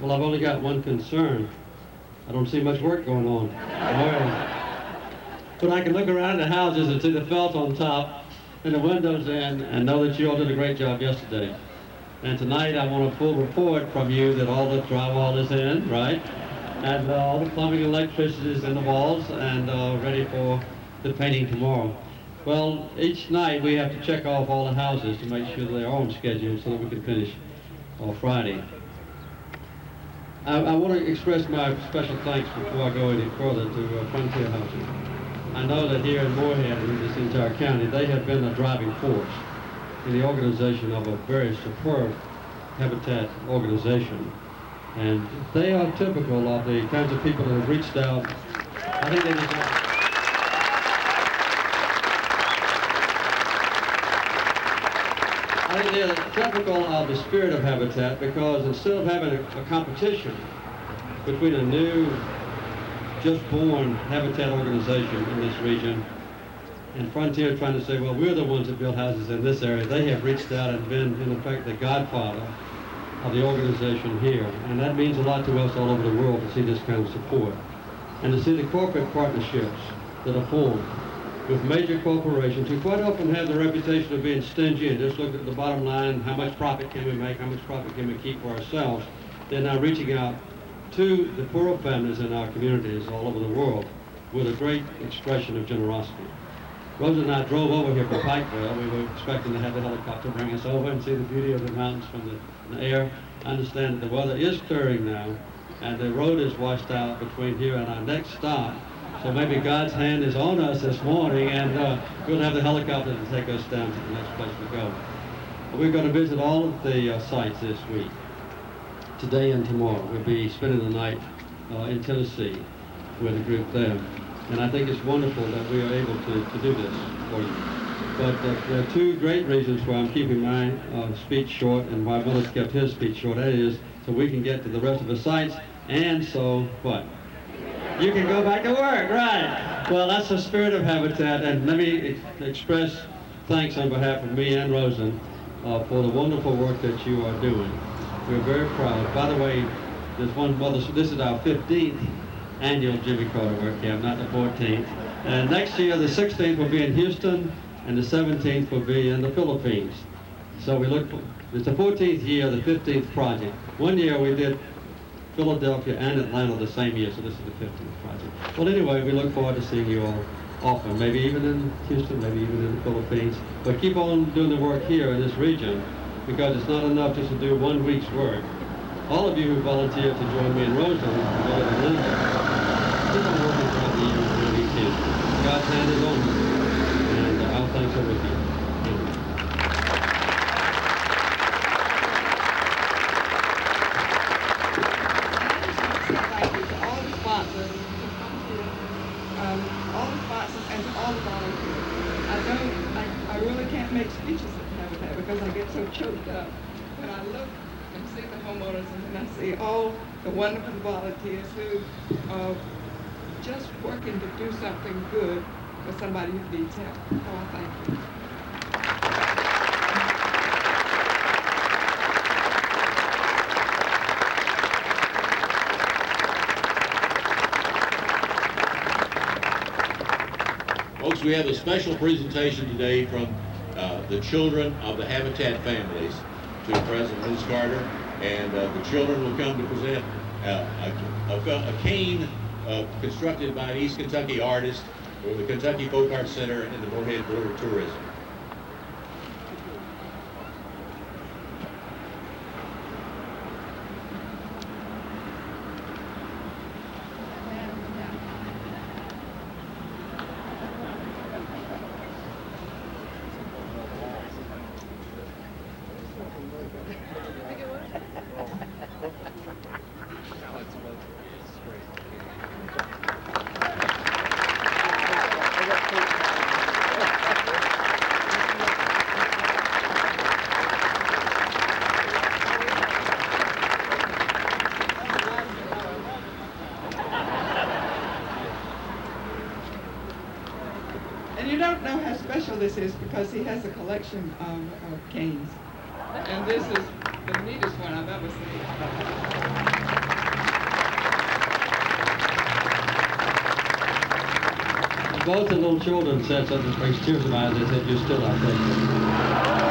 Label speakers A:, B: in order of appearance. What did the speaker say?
A: Well, I've only got one concern. I don't see much work going on. But I can look around the houses and see the felt on top and the windows in and know that you all did a great job yesterday. And tonight I want a full report from you that all the drywall is in, right? And all the plumbing and electricity is in the walls and ready for the painting tomorrow. Well, each night we have to check off all the houses to make sure they're on schedule so that we can finish on Friday. I want to express my special thanks before I go any further to Frontier Housing. I know that here in Morehead and in this entire county, they have been a driving force in the organization of a very superb habitat organization. And they are typical of the kinds of people that have reached out. I think they deserve. I think they're typical of the spirit of Habitat because instead of having a competition between a new, just-born Habitat organization in this region and Frontier trying to say, well, we're the ones that build houses in this area, they have reached out and been, in effect, the godfather of the organization here. And that means a lot to us all over the world to see this kind of support. And to see the corporate partnerships that are formed with major corporations who quite often have the reputation of being stingy and just look at the bottom line, how much profit can we make, how much profit can we keep for ourselves. They're now reaching out to the poorer families in our communities all over the world with a great expression of generosity. Rosa and I drove over here from Pikeville. We were expecting to have the helicopter bring us over and see the beauty of the mountains from the air. I understand that the weather is clearing now and the road is washed out between here and our next stop. So maybe God's hand is on us this morning and we'll have the helicopter to take us down to the next place we go. We're going to visit all of the sites this week. Today and tomorrow. We'll be spending the night in Tennessee with a group there. And I think it's wonderful that we are able to do this for you. But there are two great reasons why I'm keeping my speech short and why Miller's kept his speech short. That is so we can get to the rest of the sites and so what? You can go back to work, right? Well, that's the spirit of Habitat, and let me express thanks on behalf of me and Rosalynn for the wonderful work that you are doing. We're very proud. By the way, there's one mother, this is our 15th annual Jimmy Carter Work Camp, not the 14th. And next year, the 16th will be in Houston, and the 17th will be in the Philippines. So we look for, it's the 14th year, the 15th project. One year we did Philadelphia and Atlanta the same year, so this is the 15th project. Well, anyway, we look forward to seeing you all often, maybe even in Houston, maybe even in the Philippines. But keep on doing the work here in this region, because it's not enough just to do 1 week's work. All of you who volunteered to join me and Rosalynn, and Linda, keep on working throughout the year when we can. God's hand is on you, and our thanks are with you.
B: I really can't make speeches at Habitat because I get so choked up. When I look and see the homeowners and I see all the wonderful volunteers who are just working to do something good for somebody who needs help. Oh, thank you.
C: Folks, we have a special presentation today from the children of the Habitat families to President Liz Carter, and the children will come to present a cane constructed by an East Kentucky artist for the Kentucky Folk Art Center and the Morehead Board of Tourism.
B: And you don't know how special this is because he has a collection of canes. And this is the neatest one I've ever seen.
A: both the little children said something that brings tears to my eyes. They said, "You're still our president."